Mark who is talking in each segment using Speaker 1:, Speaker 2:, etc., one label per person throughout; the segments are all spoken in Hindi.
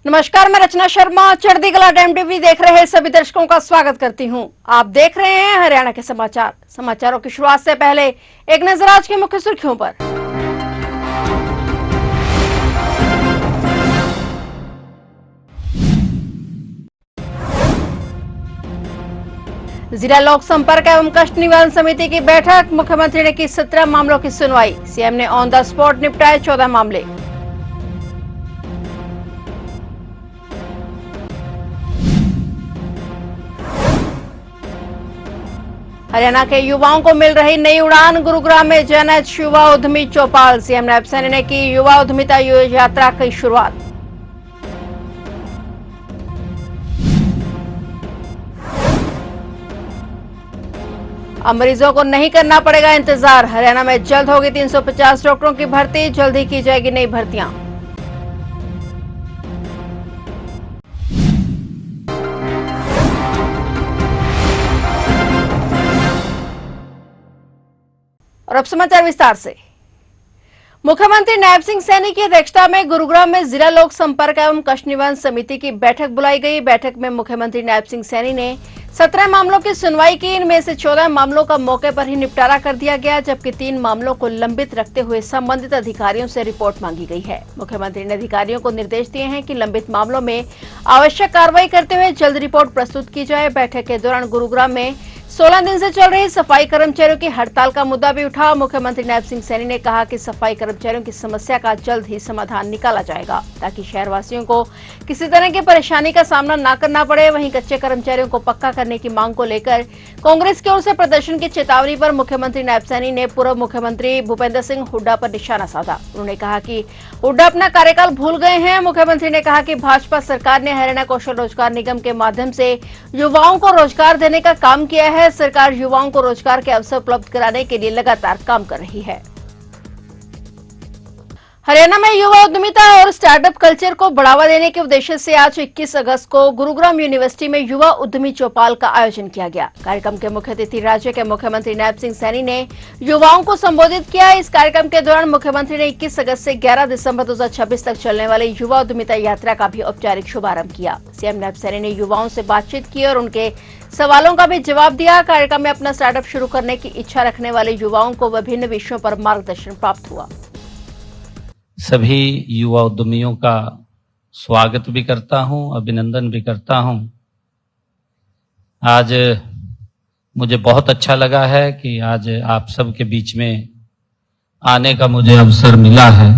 Speaker 1: नमस्कार, मैं रचना शर्मा चढ़ती कला टाइम टीवी देख रहे सभी दर्शकों का स्वागत करती हूं। आप देख रहे हैं हरियाणा के समाचारों की शुरुआत से पहले एक नजर आज की मुख्य सुर्खियों पर। जिला लोक संपर्क एवं कष्ट निवारण समिति की बैठक, मुख्यमंत्री ने की 17 मामलों की सुनवाई। सीएम ने ऑन द स्पॉट निपटाए 14 मामले। हरियाणा के युवाओं को मिल रही नई उड़ान, गुरुग्राम में जनएच युवा उद्यमी चौपाल। सीएम नैब सैनी ने की युवा उद्यमिता यात्रा की शुरुआत। अब मरीजों को नहीं करना पड़ेगा इंतजार, हरियाणा में जल्द होगी 350 डॉक्टरों की भर्ती, जल्द ही की जाएगी नई भर्तियां। और अब समाचार विस्तार से। मुख्यमंत्री नैब सिंह सैनी की अध्यक्षता में गुरुग्राम में जिला लोक संपर्क एवं कष्ट निवारण समिति की बैठक बुलाई गई। बैठक में मुख्यमंत्री नैब सिंह सैनी ने 17 मामलों की सुनवाई की। इनमें से 14 मामलों का मौके पर ही निपटारा कर दिया गया, जबकि 3 मामलों को लंबित रखते हुए संबंधित अधिकारियों से रिपोर्ट मांगी गई है। मुख्यमंत्री ने अधिकारियों को निर्देश दिए हैं कि लंबित मामलों में आवश्यक कार्रवाई करते हुए जल्द रिपोर्ट प्रस्तुत की जाए। बैठक के दौरान गुरुग्राम में 16 दिन से चल रही सफाई कर्मचारियों की हड़ताल का मुद्दा भी उठा। मुख्यमंत्री नैब सिंह सैनी ने कहा कि सफाई कर्मचारियों की समस्या का जल्द ही समाधान निकाला जाएगा, ताकि शहरवासियों को किसी तरह की परेशानी का सामना न करना पड़े। वहीं कच्चे कर्मचारियों को पक्का करने की मांग को लेकर कांग्रेस की ओर से प्रदर्शन की चेतावनी पर मुख्यमंत्री नैब सैनी ने पूर्व मुख्यमंत्री भूपेंद्र सिंह हुड्डा पर निशाना साधा। उन्होंने कहा कि हुड्डा अपना कार्यकाल भूल गए हैं। मुख्यमंत्री ने कहा कि भाजपा सरकार ने हरियाणा कौशल रोजगार निगम के माध्यम से युवाओं को रोजगार देने का काम किया है। सरकार युवाओं को रोजगार के अवसर उपलब्ध कराने के लिए लगातार काम कर रही है। हरियाणा में युवा उद्यमिता और स्टार्टअप कल्चर को बढ़ावा देने के उद्देश्य से आज 21 अगस्त को गुरुग्राम यूनिवर्सिटी में युवा उद्यमी चौपाल का आयोजन किया गया। कार्यक्रम के मुख्य अतिथि राज्य के मुख्यमंत्री नैब सिंह सैनी ने युवाओं को संबोधित किया। इस कार्यक्रम के दौरान मुख्यमंत्री ने 21 अगस्त से 11 दिसंबर 2026 तक चलने वाली युवा उद्यमिता यात्रा का भी औपचारिक शुभारंभ किया। सीएम नैब सैनी ने युवाओं से बातचीत की और उनके सवालों का भी जवाब दिया। कार्यक्रम में अपना स्टार्टअप शुरू करने की इच्छा रखने वाले युवाओं को विभिन्न विषयों पर मार्गदर्शन प्राप्त हुआ।
Speaker 2: सभी युवा उद्यमियों का स्वागत भी करता हूं, अभिनंदन भी करता हूं। आज मुझे बहुत अच्छा लगा है कि आज आप सबके बीच में आने का मुझे अवसर मिला है।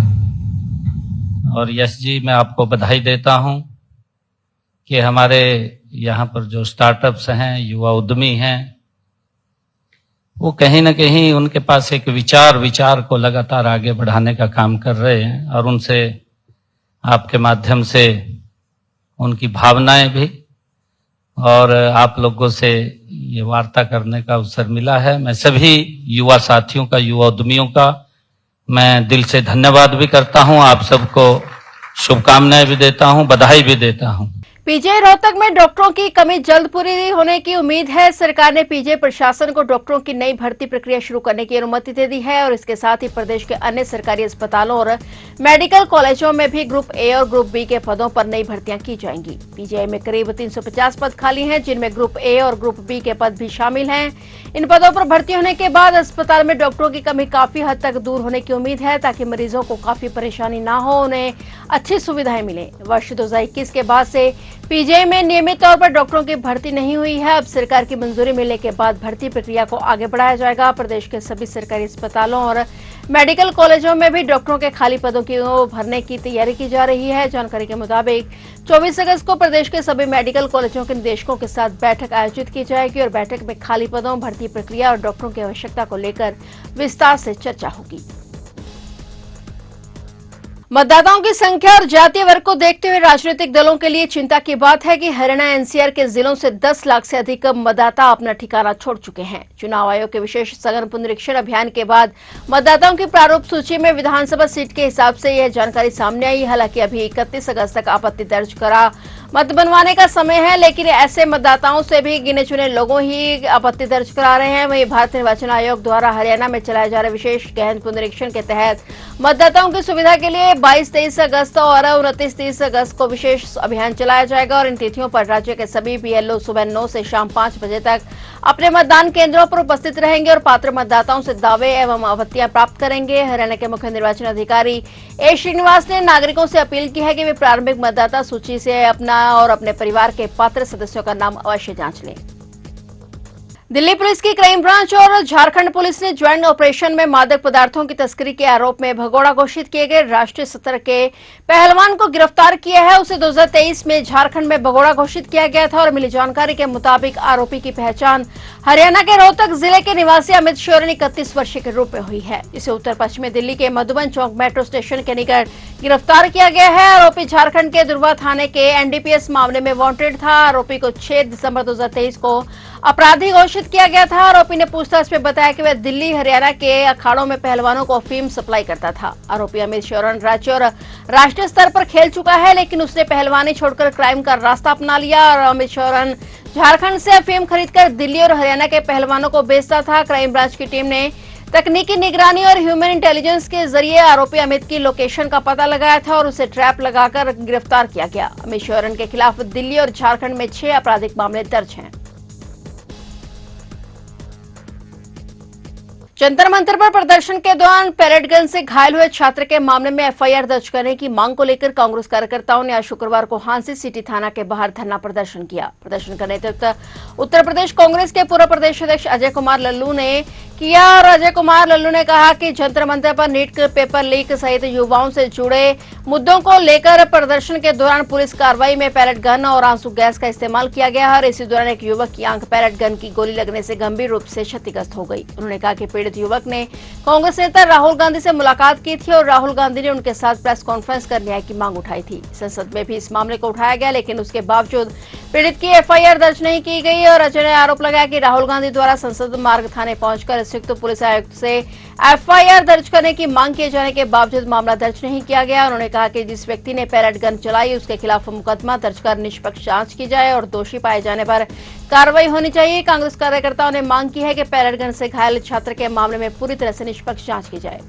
Speaker 2: और यश जी, मैं आपको बधाई देता हूं कि हमारे यहाँ पर जो स्टार्टअप्स हैं, युवा उद्यमी हैं, वो कहीं ना कहीं उनके पास एक विचार को लगातार आगे बढ़ाने का काम कर रहे हैं। और उनसे आपके माध्यम से उनकी भावनाएं भी और आप लोगों से ये वार्ता करने का अवसर मिला है। मैं सभी युवा साथियों का, युवा उद्यमियों का मैं दिल से धन्यवाद भी करता हूं। आप सबको शुभकामनाएं भी देता हूं, बधाई भी देता हूं।
Speaker 1: पीजीआई रोहतक में डॉक्टरों की कमी जल्द पूरी होने की उम्मीद है। सरकार ने पीजीआई प्रशासन को डॉक्टरों की नई भर्ती प्रक्रिया शुरू करने की अनुमति दे दी है और इसके साथ ही प्रदेश के अन्य सरकारी अस्पतालों और मेडिकल कॉलेजों में भी ग्रुप ए और ग्रुप बी के पदों पर नई भर्तियां की जाएंगी। पीजीआई में करीब 350 पद खाली हैं, जिनमें ग्रुप ए और ग्रुप बी के पद भी शामिल हैं। इन पदों पर भर्ती होने के बाद अस्पताल में डॉक्टरों की कमी काफी हद तक दूर होने की उम्मीद है, ताकि मरीजों को काफी परेशानी न हो, उन्हें अच्छी सुविधाएं मिले। वर्ष 2021 के बाद से पीजीआई में नियमित तौर पर डॉक्टरों की भर्ती नहीं हुई है। अब सरकार की मंजूरी मिलने के बाद भर्ती प्रक्रिया को आगे बढ़ाया जाएगा। प्रदेश के सभी सरकारी अस्पतालों और मेडिकल कॉलेजों में भी डॉक्टरों के खाली पदों को भरने की तैयारी की जा रही है। जानकारी के मुताबिक 24 अगस्त को प्रदेश के सभी मेडिकल कॉलेजों के निदेशकों के साथ बैठक आयोजित की जाएगी और बैठक में खाली पदों, भर्ती प्रक्रिया और डॉक्टरों की आवश्यकता को लेकर विस्तार से चर्चा होगी। मतदाताओं की संख्या और जातीय वर्ग को देखते हुए राजनीतिक दलों के लिए चिंता की बात है कि हरियाणा एनसीआर के जिलों से 10 लाख से अधिक मतदाता अपना ठिकाना छोड़ चुके हैं। चुनाव आयोग के विशेष सघन पुनरीक्षण अभियान के बाद मतदाताओं की प्रारूप सूची में विधानसभा सीट के हिसाब से यह जानकारी सामने आई। हालांकि अभी 31 अगस्त तक आपत्ति दर्ज करा मत बनवाने का समय है, लेकिन ऐसे मतदाताओं से भी गिने चुने लोगों ही आपत्ति दर्ज करा रहे हैं। वहीं भारत निर्वाचन आयोग द्वारा हरियाणा में चलाए जा रहे विशेष गहन पुनरीक्षण के तहत मतदाताओं की सुविधा के लिए 22-23 अगस्त और 29-30 अगस्त को विशेष अभियान चलाया जाएगा और इन तिथियों पर राज्य के सभी बीएलओ सुबह 9 से शाम 5 बजे तक अपने मतदान केंद्रों पर उपस्थित रहेंगे और पात्र मतदाताओं से दावे एवं आपत्तियां प्राप्त करेंगे। हरियाणा के मुख्य निर्वाचन अधिकारी ए श्रीनिवास ने नागरिकों से अपील की है कि वे प्रारंभिक मतदाता सूची से अपना और अपने परिवार के पात्र सदस्यों का नाम अवश्य जांच लें। दिल्ली पुलिस की क्राइम ब्रांच और झारखंड पुलिस ने ज्वाइंट ऑपरेशन में मादक पदार्थों की तस्करी के आरोप में भगोड़ा घोषित किए गए राष्ट्रीय स्तर के पहलवान को गिरफ्तार किया है। उसे 2023 में झारखंड में भगोड़ा घोषित किया गया था और मिली जानकारी के मुताबिक आरोपी की पहचान हरियाणा के रोहतक जिले के निवासी अमित शोरन 31 वर्षीय के रूप में हुई है। इसे उत्तर पश्चिमी दिल्ली के मधुबन चौक मेट्रो स्टेशन के निकट गिरफ्तार किया गया है। आरोपी झारखंड के दुर्वा थाने के एनडीपीएस मामले में वांटेड था। आरोपी को 6 दिसंबर 2023 को अपराधी घोषित किया गया था। आरोपी ने पूछताछ में बताया कि वह दिल्ली हरियाणा के अखाड़ों में पहलवानों को अफीम सप्लाई करता था। आरोपी अमित शोरन राज्य और राष्ट्रीय स्तर पर खेल चुका है, लेकिन उसने पहलवानी छोड़कर क्राइम का रास्ता अपना लिया और अमित शोरन झारखंड से अफीम खरीदकर दिल्ली और हरियाणा के पहलवानों को बेचता था। क्राइम ब्रांच की टीम ने तकनीकी निगरानी और ह्यूमन इंटेलिजेंस के जरिए आरोपी अमित की लोकेशन का पता लगाया था और उसे ट्रैप लगाकर गिरफ्तार किया गया। अमित शोरन के खिलाफ दिल्ली और झारखंड में 6 आपराधिक मामले दर्ज हैं। जंतर मंतर पर प्रदर्शन के दौरान पैलेट गन से घायल हुए छात्र के मामले में एफआईआर दर्ज करने की मांग को लेकर कांग्रेस कार्यकर्ताओं ने आज शुक्रवार को हांसी सिटी थाना के बाहर धरना प्रदर्शन किया। प्रदर्शन का नेतृत्व उत्तर प्रदेश कांग्रेस के पूर्व प्रदेश अध्यक्ष अजय कुमार लल्लू ने किया और अजय कुमार लल्लू ने कहा कि जंतर मंतर पर नीट पेपर लीक सहित युवाओं से जुड़े मुद्दों को लेकर प्रदर्शन के दौरान पुलिस कार्रवाई में पैलेट गन और आंसू गैस का इस्तेमाल किया गया और इसी दौरान एक युवक की आंख पैलेट गन की गोली लगने से गंभीर रूप से क्षतिग्रस्त हो गई। उन्होंने कहा कि पीड़ित युवक ने कांग्रेस नेता राहुल गांधी से मुलाकात की थी और राहुल गांधी ने उनके साथ प्रेस कॉन्फ्रेंस कर न्याय की मांग उठाई थी। संसद में भी इस मामले को उठाया गया, लेकिन उसके बावजूद पीड़ित की एफआईआर दर्ज नहीं की गई और अजय ने आरोप लगाया कि राहुल गांधी द्वारा संसद मार्ग थाने पहुंचकर संयुक्त पुलिस आयुक्त से एफआईआर दर्ज करने की मांग किए जाने के बावजूद मामला दर्ज नहीं किया गया। उन्होंने कहा कि जिस व्यक्ति ने पैलेट गन चलाई उसके खिलाफ मुकदमा दर्ज कर निष्पक्ष जांच की जाए और दोषी पाए जाने पर कार्रवाई होनी चाहिए। कांग्रेस कार्यकर्ताओं ने मांग की है कि पैलेट गन से घायल छात्र के मामले में पूरी तरह से निष्पक्ष जांच की जाए।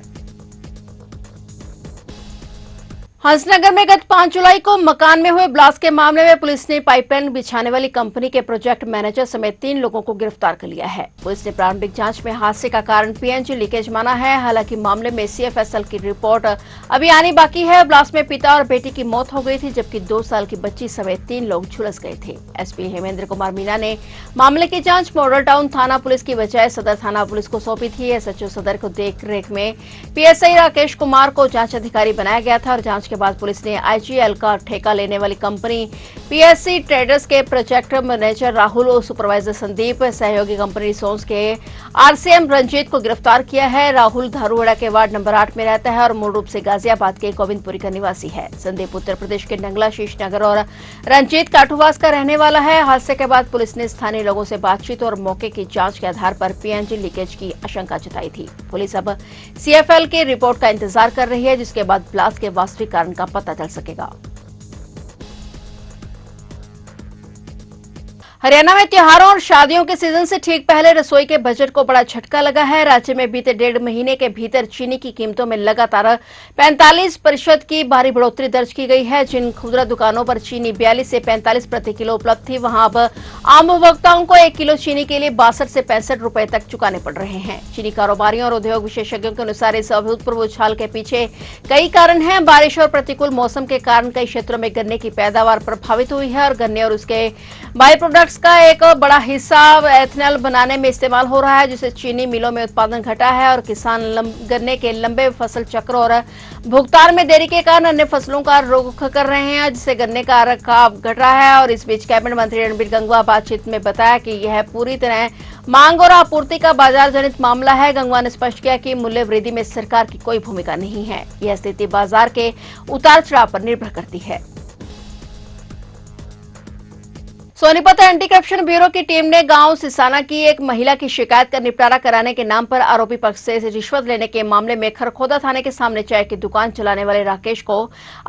Speaker 1: हंसनगर में गत 5 जुलाई को मकान में हुए ब्लास्ट के मामले में पुलिस ने पाइपलाइन बिछाने वाली कंपनी के प्रोजेक्ट मैनेजर समेत 3 लोगों को गिरफ्तार कर लिया है। पुलिस ने प्रारंभिक जांच में हादसे का कारण पीएनजी लीकेज माना है। हालांकि मामले में सीएफएसएल की रिपोर्ट अभी आनी बाकी है। ब्लास्ट में पिता और बेटी की मौत हो गई थी, जबकि 2 साल की बच्ची समेत 3 लोग झुलस गए थे। एसपी हेमेंद्र कुमार मीना ने मामले की जांच मॉडल टाउन थाना पुलिस की बजाय सदर थाना पुलिस को सौंपी थी। एसएचओ सदर को देखरेख में पीएसआई राकेश कुमार को जांच अधिकारी बनाया गया था और जांच के बाद पुलिस ने आईजीएल का ठेका लेने वाली कंपनी पीएससी ट्रेडर्स के प्रोजेक्ट मैनेजर राहुल और सुपरवाइजर संदीप, सहयोगी कंपनी रिसोर्स के आरसीएम रंजीत को गिरफ्तार किया है। राहुल धारूवाड़ा के वार्ड नंबर 8 में रहता है और मूल रूप से गाजियाबाद के गोविंदपुरी का निवासी है। संदीप उत्तर प्रदेश के नंगला शीशनगर और रंजीत काठूवास का रहने वाला है। हादसे के बाद पुलिस ने स्थानीय लोगों से बातचीत और मौके की जांच के आधार पर पीएनजी लीकेज की आशंका जताई थी। पुलिस अब सीएफएल की रिपोर्ट का इंतजार कर रही है, जिसके बाद ब्लास्ट के वास्तविक कारण का पता चल सकेगा। हरियाणा में त्योहारों और शादियों के सीजन से ठीक पहले रसोई के बजट को बड़ा झटका लगा है। राज्य में बीते 1.5 महीने के भीतर चीनी की कीमतों में लगातार 45% की भारी बढ़ोतरी दर्ज की गई है। जिन खुदरा दुकानों पर चीनी 42 से 45 प्रति किलो उपलब्ध थी, वहां अब आम उपभोक्ताओं को 1 किलो चीनी के लिए 62 से 65 रुपए तक चुकाने पड़ रहे हैं। चीनी कारोबारियों और उद्योग विशेषज्ञों के अनुसार इस अभूतपूर्व उछाल के पीछे कई कारण हैं। बारिश और प्रतिकूल मौसम के कारण कई क्षेत्रों में गन्ने की पैदावार प्रभावित हुई है और गन्ने और उसके बाई प्रोडक्ट्स का एक बड़ा हिस्सा एथेनॉल बनाने में इस्तेमाल हो रहा है, जिससे चीनी मिलों में उत्पादन घटा है और किसान गन्ने के लंबे फसल चक्र और भुगतान में देरी के कारण अन्य फसलों का रुख कर रहे हैं, जिससे गन्ने का रखाव घट रहा है। और इस बीच कैबिनेट मंत्री रणबीर गंगवा बातचीत में बताया कि यह पूरी तरह मांग और आपूर्ति का बाजार जनित मामला है। गंगवा ने स्पष्ट किया कि मूल्य वृद्धि में सरकार की कोई भूमिका नहीं है। यह स्थिति बाजार के उतार चढ़ाव पर निर्भर करती है। सोनीपत एंटी करप्शन ब्यूरो की टीम ने गांव सिसाना की एक महिला की शिकायत का निपटारा कराने के नाम पर आरोपी पक्ष से रिश्वत लेने के मामले में खरखोदा थाने के सामने चाय की दुकान चलाने वाले राकेश को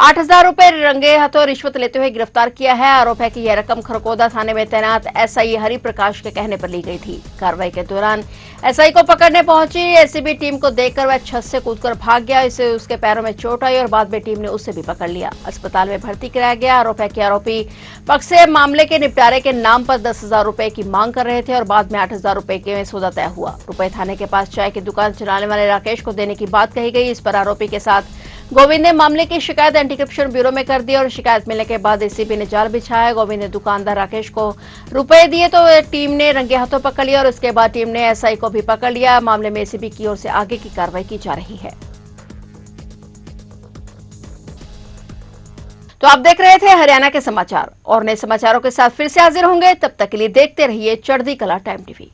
Speaker 1: 8,000 रुपए रंगे हाथों रिश्वत लेते हुए गिरफ्तार किया है। आरोप है कि यह रकम खरखोदा थाने में तैनात एसआई हरिप्रकाश के कहने पर ली गई थी। कार्रवाई के दौरान एसआई को पकड़ने पहुंची एसीबी टीम को देखकर वह छत से कूदकर भाग गया। इससे उसके पैरों में चोट आई और बाद में टीम ने उसे भी पकड़ लिया, अस्पताल में भर्ती कराया गया। आरोप है कि आरोपी पक्ष से मामले के निपटारे के नाम पर 10,000 रुपए की मांग कर रहे थे और बाद में 8,000 रुपए के सौदा तय हुआ। रुपए थाने के पास चाय की दुकान चलाने वाले राकेश को देने की बात कही गई। इस पर आरोपी के साथ गोविंद ने मामले की शिकायत एंटी करप्शन ब्यूरो में कर दी और शिकायत मिलने के बाद एसीबी ने जाल बिछाया। गोविंद ने दुकानदार राकेश को रुपए दिए तो टीम ने रंगे हाथों पकड़ लिया और उसके बाद टीम ने एसआई को भी पकड़ लिया। मामले में एसीबी की ओर से आगे की कार्रवाई की जा रही है। तो आप देख रहे थे हरियाणा के समाचार और नए समाचारों के साथ फिर से हाजिर होंगे। तब तक के लिए देखते रहिए चढ़ती कला टाइम टीवी।